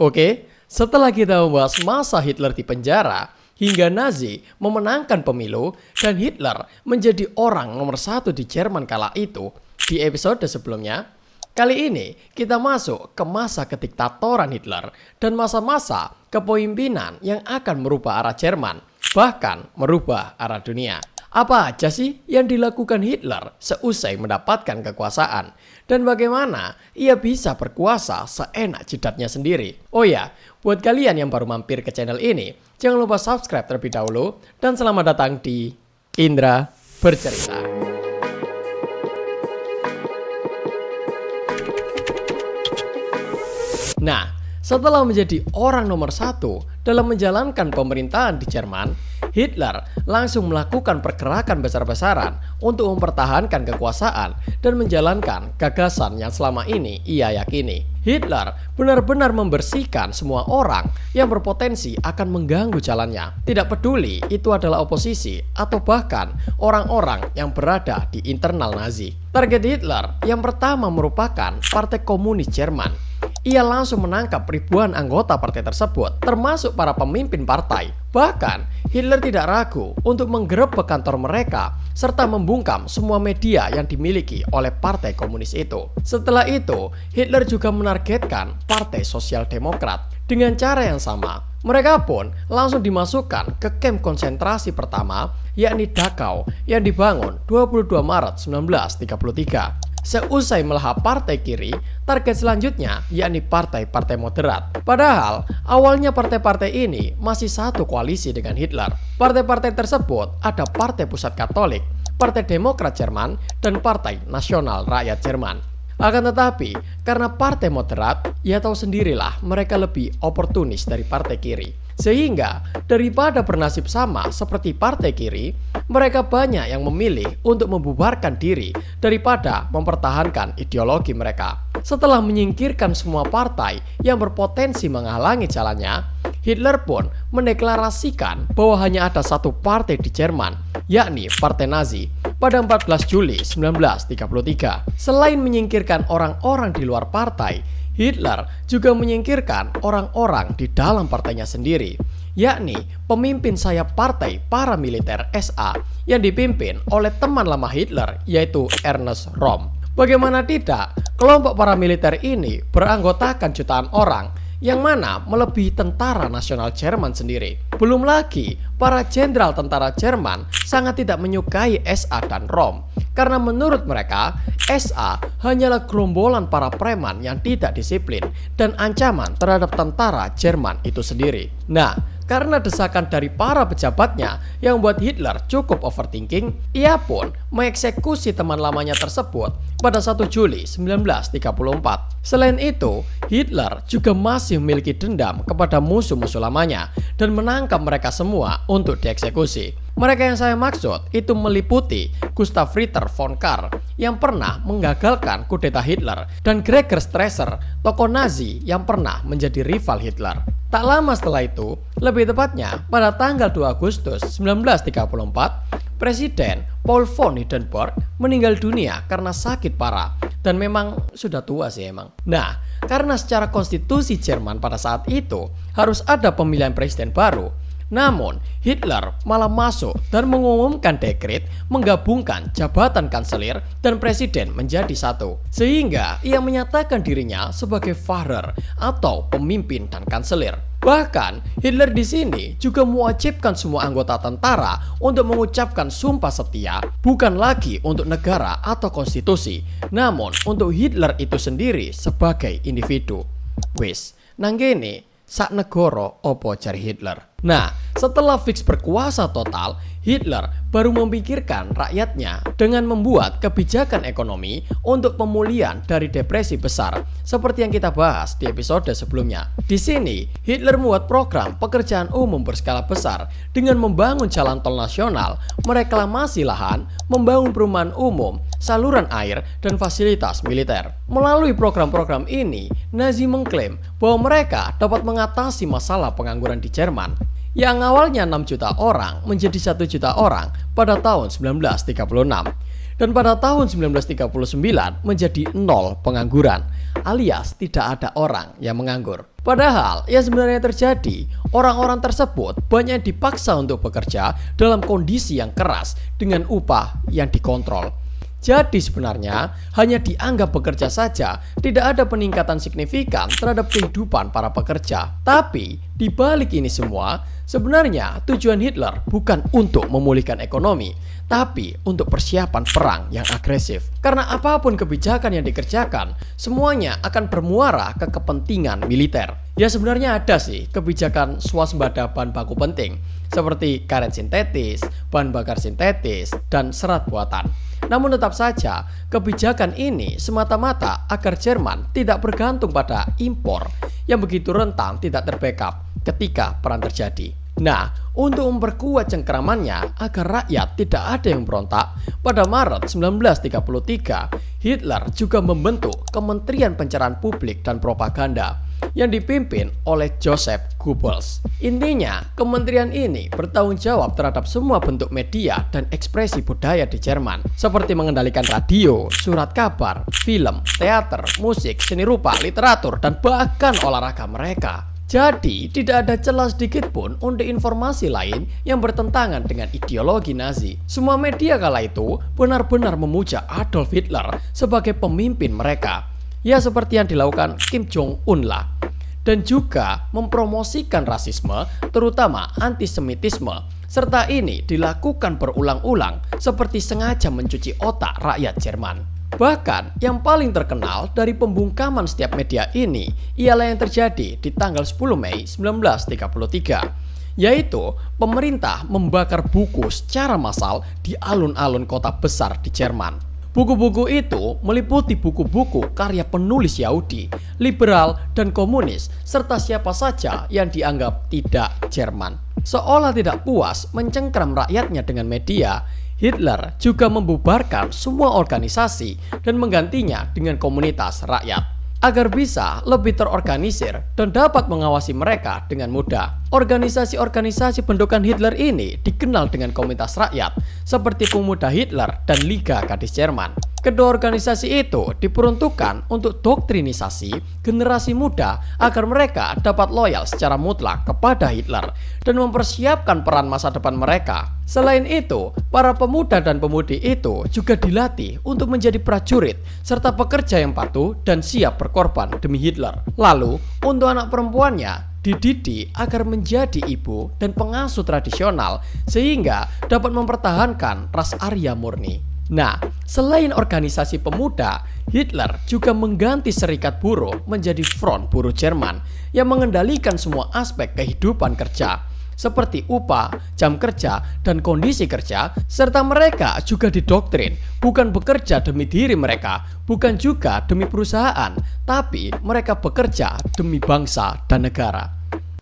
Oke, setelah kita membahas masa Hitler di penjara, hingga Nazi memenangkan pemilu dan Hitler menjadi orang nomor satu di Jerman kala itu, di episode sebelumnya, kali ini kita masuk ke masa kediktatoran Hitler dan masa-masa kepemimpinan yang akan merubah arah Jerman, bahkan merubah arah dunia. Apa aja sih yang dilakukan Hitler seusai mendapatkan kekuasaan? Dan bagaimana ia bisa berkuasa seenak jidatnya sendiri? Oh ya, buat kalian yang baru mampir ke channel ini, jangan lupa subscribe terlebih dahulu. Dan selamat datang di Indra Bercerita. Nah, setelah menjadi orang nomor satu dalam menjalankan pemerintahan di Jerman, Hitler langsung melakukan pergerakan besar-besaran untuk mempertahankan kekuasaan dan menjalankan gagasan yang selama ini ia yakini. Hitler benar-benar membersihkan semua orang yang berpotensi akan mengganggu jalannya. Tidak peduli itu adalah oposisi atau bahkan orang-orang yang berada di internal Nazi. Target Hitler yang pertama merupakan Partai Komunis Jerman. Ia langsung menangkap ribuan anggota partai tersebut, termasuk para pemimpin partai. Bahkan, Hitler tidak ragu untuk menggerebek kantor mereka, serta membungkam semua media yang dimiliki oleh Partai Komunis itu. Setelah itu, Hitler juga menargetkan Partai Sosial Demokrat. Dengan cara yang sama, mereka pun langsung dimasukkan ke kamp konsentrasi pertama, yakni Dachau, yang dibangun 22 Maret 1933. Seusai melahap partai kiri, target selanjutnya yakni partai-partai moderat. Padahal, awalnya partai-partai ini masih satu koalisi dengan Hitler. Partai-partai tersebut ada Partai Pusat Katolik, Partai Demokrat Jerman, dan Partai Nasional Rakyat Jerman. Akan tetapi, karena partai moderat, ya tahu sendirilah mereka lebih oportunis dari partai kiri. Sehingga, daripada bernasib sama seperti partai kiri, mereka banyak yang memilih untuk membubarkan diri daripada mempertahankan ideologi mereka. Setelah menyingkirkan semua partai yang berpotensi menghalangi jalannya, Hitler pun mendeklarasikan bahwa hanya ada satu partai di Jerman, yakni Partai Nazi, pada 14 Juli 1933. Selain menyingkirkan orang-orang di luar partai, Hitler juga menyingkirkan orang-orang di dalam partainya sendiri, yakni pemimpin sayap partai paramiliter SA yang dipimpin oleh teman lama Hitler, yaitu Ernst Röhm. Bagaimana tidak, kelompok paramiliter ini beranggotakan jutaan orang, yang mana melebihi tentara nasional Jerman sendiri. Belum lagi, para jenderal tentara Jerman sangat tidak menyukai SA dan Röhm, karena menurut mereka, SA hanyalah gerombolan para preman yang tidak disiplin dan ancaman terhadap tentara Jerman itu sendiri. Nah, karena desakan dari para pejabatnya yang membuat Hitler cukup overthinking, ia pun mengeksekusi teman lamanya tersebut pada 1 Juli 1934. Selain itu, Hitler juga masih memiliki dendam kepada musuh-musuh lamanya dan menangkap mereka semua untuk dieksekusi. Mereka yang saya maksud itu meliputi Gustav Ritter von Kahr yang pernah menggagalkan kudeta Hitler dan Gregor Strasser, tokoh Nazi yang pernah menjadi rival Hitler. Tak lama setelah itu, lebih tepatnya pada tanggal 2 Agustus 1934, Presiden Paul von Hindenburg meninggal dunia karena sakit parah dan memang sudah tua sih emang. Nah, karena secara konstitusi Jerman pada saat itu harus ada pemilihan presiden baru, namun Hitler malah masuk dan mengumumkan dekret menggabungkan jabatan kanselir dan presiden menjadi satu. Sehingga ia menyatakan dirinya sebagai Führer atau pemimpin dan kanselir. Bahkan Hitler di sini juga mewajibkan semua anggota tentara untuk mengucapkan sumpah setia bukan lagi untuk negara atau konstitusi, namun untuk Hitler itu sendiri sebagai individu. Wis, nanggene sak negara opo cari Hitler. Nah, setelah fix berkuasa total, Hitler baru memikirkan rakyatnya dengan membuat kebijakan ekonomi untuk pemulihan dari depresi besar, seperti yang kita bahas di episode sebelumnya. Di sini, Hitler membuat program pekerjaan umum berskala besar dengan membangun jalan tol nasional, mereklamasi lahan, membangun perumahan umum, saluran air, dan fasilitas militer. Melalui program-program ini, Nazi mengklaim bahwa mereka dapat mengatasi masalah pengangguran di Jerman, yang awalnya 6 juta orang menjadi 1 juta orang pada tahun 1936. dan pada tahun 1939 menjadi 0 pengangguran, alias tidak ada orang yang menganggur. Padahal yang sebenarnya terjadi, orang-orang tersebut banyak dipaksa untuk bekerja dalam kondisi yang keras dengan upah yang dikontrol. Jadi sebenarnya hanya dianggap bekerja saja, tidak ada peningkatan signifikan terhadap kehidupan para pekerja. Tapi di balik ini semua, sebenarnya tujuan Hitler bukan untuk memulihkan ekonomi, tapi untuk persiapan perang yang agresif. Karena apapun kebijakan yang dikerjakan, semuanya akan bermuara ke kepentingan militer. Ya sebenarnya ada sih kebijakan swasembada bahan baku penting, seperti karet sintetis, bahan bakar sintetis, dan serat buatan. Namun tetap saja, kebijakan ini semata-mata agar Jerman tidak bergantung pada impor yang begitu rentan tidak terbackup ketika perang terjadi. Nah, untuk memperkuat cengkeramannya agar rakyat tidak ada yang berontak, pada Maret 1933, Hitler juga membentuk Kementerian Pencerahan Publik dan Propaganda yang dipimpin oleh Joseph Goebbels. Intinya, kementerian ini bertanggung jawab terhadap semua bentuk media dan ekspresi budaya di Jerman, seperti mengendalikan radio, surat kabar, film, teater, musik, seni rupa, literatur, dan bahkan olahraga mereka. Jadi, tidak ada celah sedikit pun untuk informasi lain yang bertentangan dengan ideologi Nazi. Semua media kala itu benar-benar memuja Adolf Hitler sebagai pemimpin mereka. Ya seperti yang dilakukan Kim Jong-un lah. Dan juga mempromosikan rasisme, terutama antisemitisme. Serta ini dilakukan berulang-ulang seperti sengaja mencuci otak rakyat Jerman. Bahkan yang paling terkenal dari pembungkaman setiap media ini ialah yang terjadi di tanggal 10 Mei 1933, yaitu pemerintah membakar buku secara massal di alun-alun kota besar di Jerman. Buku-buku itu meliputi buku-buku karya penulis Yahudi, liberal, dan komunis, serta siapa saja yang dianggap tidak Jerman. Seolah tidak puas mencengkeram rakyatnya dengan media, Hitler juga membubarkan semua organisasi dan menggantinya dengan komunitas rakyat agar bisa lebih terorganisir dan dapat mengawasi mereka dengan mudah. Organisasi-organisasi bentukan Hitler ini dikenal dengan komunitas rakyat seperti Pemuda Hitler dan Liga Gadis Jerman. Kedua organisasi itu diperuntukkan untuk doktrinisasi generasi muda agar mereka dapat loyal secara mutlak kepada Hitler dan mempersiapkan peran masa depan mereka. Selain itu, para pemuda dan pemudi itu juga dilatih untuk menjadi prajurit serta pekerja yang patuh dan siap berkorban demi Hitler. Lalu, untuk anak perempuannya dididik agar menjadi ibu dan pengasuh tradisional sehingga dapat mempertahankan ras Arya murni. Nah, selain organisasi pemuda, Hitler juga mengganti serikat buruh menjadi Front Buruh Jerman yang mengendalikan semua aspek kehidupan kerja seperti upah, jam kerja, dan kondisi kerja, serta mereka juga didoktrin bukan bekerja demi diri mereka, bukan juga demi perusahaan, tapi mereka bekerja demi bangsa dan negara.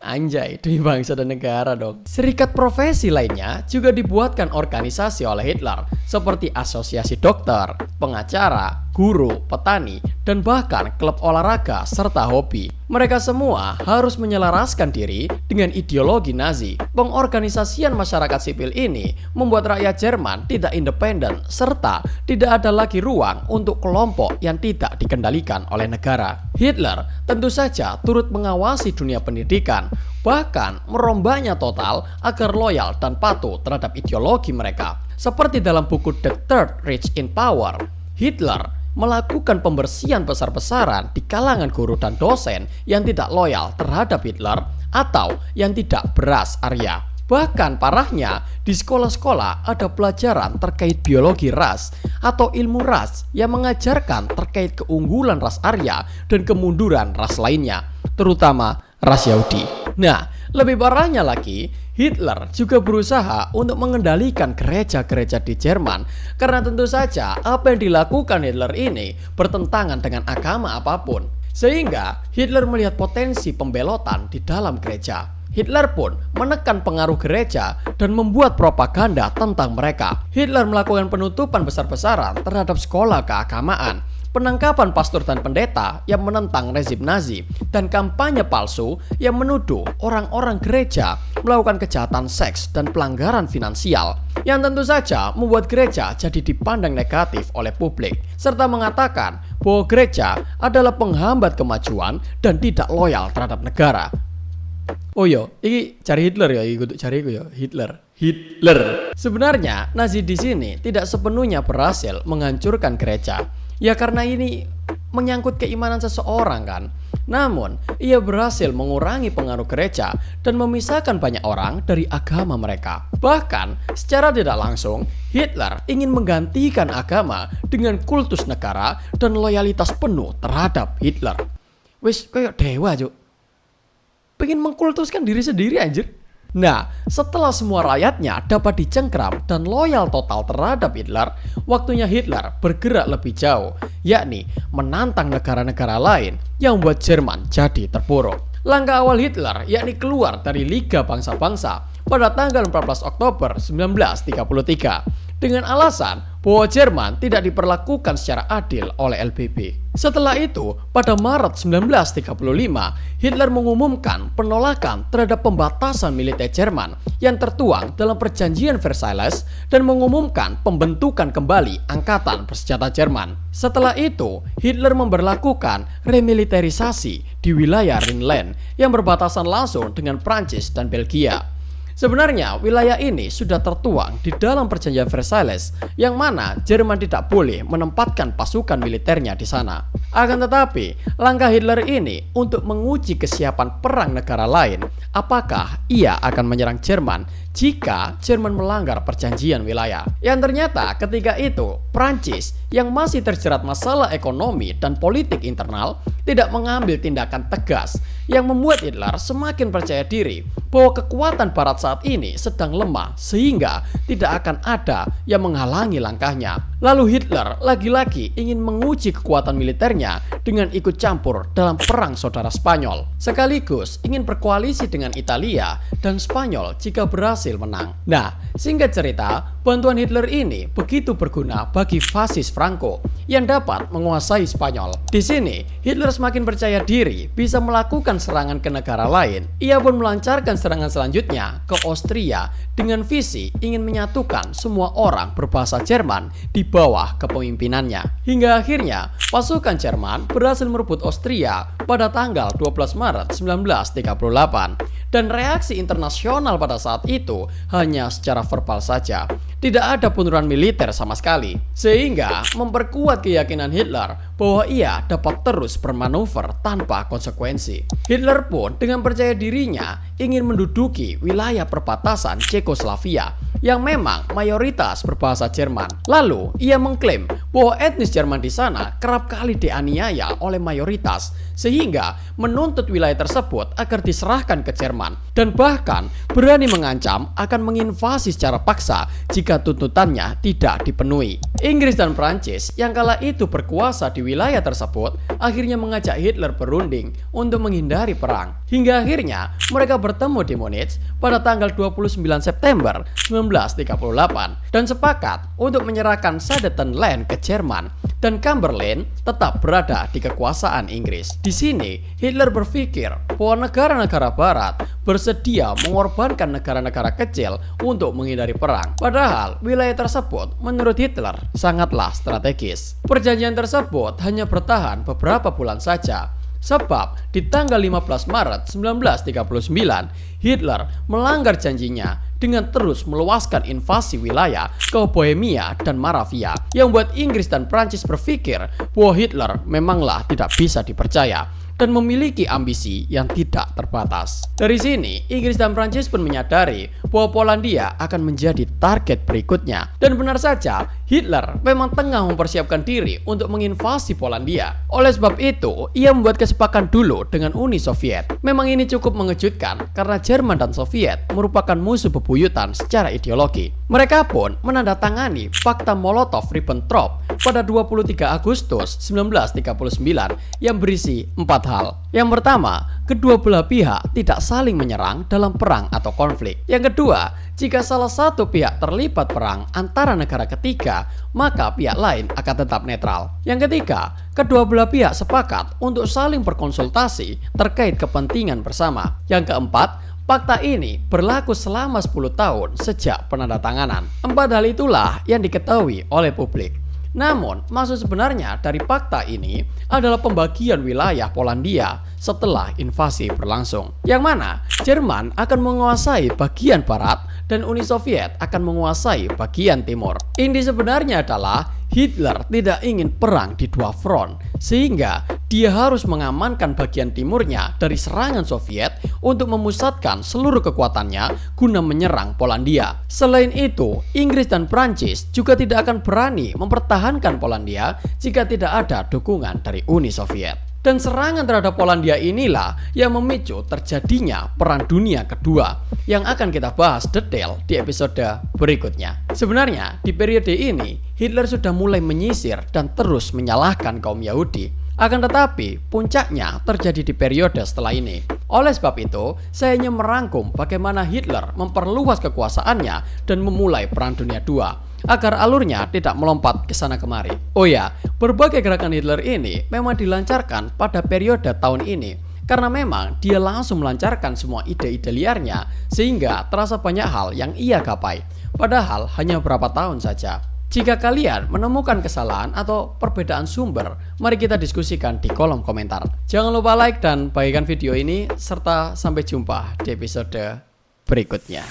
Anjay, demi bangsa dan negara dong. Serikat profesi lainnya juga dibuatkan organisasi oleh Hitler seperti asosiasi dokter, pengacara, guru, petani, dan bahkan klub olahraga serta hobi. Mereka semua harus menyelaraskan diri dengan ideologi Nazi. Pengorganisasian masyarakat sipil ini membuat rakyat Jerman tidak independen serta tidak ada lagi ruang untuk kelompok yang tidak dikendalikan oleh negara. Hitler tentu saja turut mengawasi dunia pendidikan, bahkan merombaknya total agar loyal dan patuh terhadap ideologi mereka. Seperti dalam buku The Third Reich in Power, Hitler melakukan pembersihan besar-besaran di kalangan guru dan dosen yang tidak loyal terhadap Hitler atau yang tidak beras Arya. Bahkan parahnya, di sekolah-sekolah ada pelajaran terkait biologi ras atau ilmu ras yang mengajarkan terkait keunggulan ras Arya dan kemunduran ras lainnya, terutama ras Yahudi. Nah, lebih parahnya lagi, Hitler juga berusaha untuk mengendalikan gereja-gereja di Jerman karena tentu saja apa yang dilakukan Hitler ini bertentangan dengan agama apapun. Sehingga Hitler melihat potensi pembelotan di dalam gereja. Hitler pun menekan pengaruh gereja dan membuat propaganda tentang mereka. Hitler melakukan penutupan besar-besaran terhadap sekolah keagamaan, penangkapan pastor dan pendeta yang menentang rezim Nazi, dan kampanye palsu yang menuduh orang-orang gereja melakukan kejahatan seks dan pelanggaran finansial, yang tentu saja membuat gereja jadi dipandang negatif oleh publik, serta mengatakan bahwa gereja adalah penghambat kemajuan dan tidak loyal terhadap negara. Oh iya, ini cari Hitler ya, ikut cari ya, Hitler. Sebenarnya Nazi di sini tidak sepenuhnya berhasil menghancurkan gereja. Ya karena ini menyangkut keimanan seseorang kan. Namun, ia berhasil mengurangi pengaruh gereja dan memisahkan banyak orang dari agama mereka. Bahkan, secara tidak langsung, Hitler ingin menggantikan agama dengan kultus negara dan loyalitas penuh terhadap Hitler. Wis kayak dewa, Cuk. Pengen mengkultuskan diri sendiri anjir. Nah, setelah semua rakyatnya dapat dicengkram dan loyal total terhadap Hitler, waktunya Hitler bergerak lebih jauh, yakni menantang negara-negara lain yang membuat Jerman jadi terpuruk. Langkah awal Hitler yakni keluar dari Liga Bangsa-Bangsa pada tanggal 14 Oktober 1933 dengan alasan bahwa Jerman tidak diperlakukan secara adil oleh LBB. Setelah itu, pada Maret 1935, Hitler mengumumkan penolakan terhadap pembatasan militer Jerman yang tertuang dalam perjanjian Versailles dan mengumumkan pembentukan kembali angkatan bersenjata Jerman. Setelah itu, Hitler memberlakukan remiliterisasi di wilayah Rhineland yang berbatasan langsung dengan Prancis dan Belgia. Sebenarnya wilayah ini sudah tertuang di dalam perjanjian Versailles yang mana Jerman tidak boleh menempatkan pasukan militernya di sana. Akan tetapi, langkah Hitler ini untuk menguji kesiapan perang negara lain, apakah ia akan menyerang Jerman jika Jerman melanggar perjanjian wilayah. Yang ternyata ketika itu, Prancis yang masih terjerat masalah ekonomi dan politik internal tidak mengambil tindakan tegas yang membuat Hitler semakin percaya diri bahwa kekuatan Barat saat ini sedang lemah sehingga tidak akan ada yang menghalangi langkahnya. Lalu Hitler lagi-lagi ingin menguji kekuatan militernya dengan ikut campur dalam perang saudara Spanyol, sekaligus ingin berkoalisi dengan Italia dan Spanyol jika berhasil menang. Nah, singkat cerita, bantuan Hitler ini begitu berguna bagi fasis Franco yang dapat menguasai Spanyol. Di sini, Hitler semakin percaya diri bisa melakukan serangan ke negara lain. Ia pun melancarkan serangan selanjutnya ke Austria dengan visi ingin menyatukan semua orang berbahasa Jerman di bawah kepemimpinannya. Hingga akhirnya, pasukan Jerman berhasil merebut Austria pada tanggal 12 Maret 1938. Dan reaksi internasional pada saat itu hanya secara verbal saja. Tidak ada penurunan militer sama sekali. Sehingga memperkuat keyakinan Hitler bahwa ia dapat terus bermanuver tanpa konsekuensi. Hitler pun dengan percaya dirinya ingin menduduki wilayah perbatasan Cekoslovakia yang memang mayoritas berbahasa Jerman. Lalu ia mengklaim bahwa etnis Jerman di sana kerap kali dianiaya oleh mayoritas sehingga menuntut wilayah tersebut agar diserahkan ke Jerman dan bahkan berani mengancam akan menginvasi secara paksa jika tuntutannya tidak dipenuhi. Inggris dan Prancis yang kala itu berkuasa di wilayah tersebut akhirnya mengajak Hitler berunding untuk menghindari perang. Hingga akhirnya mereka bertemu di Munich pada tanggal 29 September 1938 dan sepakat untuk menyerahkan Sudetenland ke Jerman dan Cumberland tetap berada di kekuasaan Inggris. Di sini Hitler berpikir bahwa negara-negara barat bersedia mengorbankan negara-negara kecil untuk menghindari perang. Padahal wilayah tersebut menurut Hitler sangatlah strategis. Perjanjian tersebut hanya bertahan beberapa bulan saja. Sebab di tanggal 15 Maret 1939, Hitler melanggar janjinya dengan terus meluaskan invasi wilayah ke Bohemia dan Moravia yang membuat Inggris dan Prancis berpikir bahwa Hitler memanglah tidak bisa dipercaya dan memiliki ambisi yang tidak terbatas. Dari sini, Inggris dan Prancis pun menyadari bahwa Polandia akan menjadi target berikutnya. Dan benar saja, Hitler memang tengah mempersiapkan diri untuk menginvasi Polandia. Oleh sebab itu, ia membuat kesepakatan dulu dengan Uni Soviet. Memang ini cukup mengejutkan karena Jerman dan Soviet merupakan musuh bebuyutan secara ideologi. Mereka pun menandatangani Fakta Molotov-Ribbentrop pada 23 Agustus 1939 yang berisi 4 hal. Yang pertama, kedua belah pihak tidak saling menyerang dalam perang atau konflik. Yang kedua, jika salah satu pihak terlibat perang antara negara ketiga, maka pihak lain akan tetap netral. Yang ketiga, kedua belah pihak sepakat untuk saling berkonsultasi terkait kepentingan bersama. Yang keempat, fakta ini berlaku selama 10 tahun sejak penandatanganan. 4 hal itulah yang diketahui oleh publik. Namun, maksud sebenarnya dari fakta ini adalah pembagian wilayah Polandia setelah invasi berlangsung. Yang mana Jerman akan menguasai bagian barat dan Uni Soviet akan menguasai bagian timur. Inti sebenarnya adalah Hitler tidak ingin perang di dua front, sehingga dia harus mengamankan bagian timurnya dari serangan Soviet untuk memusatkan seluruh kekuatannya guna menyerang Polandia. Selain itu, Inggris dan Prancis juga tidak akan berani mempertahankan Polandia jika tidak ada dukungan dari Uni Soviet. Dan serangan terhadap Polandia inilah yang memicu terjadinya Perang Dunia Kedua yang akan kita bahas detail di episode berikutnya. Sebenarnya di periode ini Hitler sudah mulai menyisir dan terus menyalahkan kaum Yahudi. Akan tetapi puncaknya terjadi di periode setelah ini. Oleh sebab itu, saya hanya merangkum bagaimana Hitler memperluas kekuasaannya dan memulai Perang Dunia II agar alurnya tidak melompat ke sana kemari. Oh ya, berbagai gerakan Hitler ini memang dilancarkan pada periode tahun ini karena memang dia langsung melancarkan semua ide-ide liarnya sehingga terasa banyak hal yang ia gapai, padahal hanya beberapa tahun saja. Jika kalian menemukan kesalahan atau perbedaan sumber, mari kita diskusikan di kolom komentar. Jangan lupa like dan bagikan video ini, serta sampai jumpa di episode berikutnya.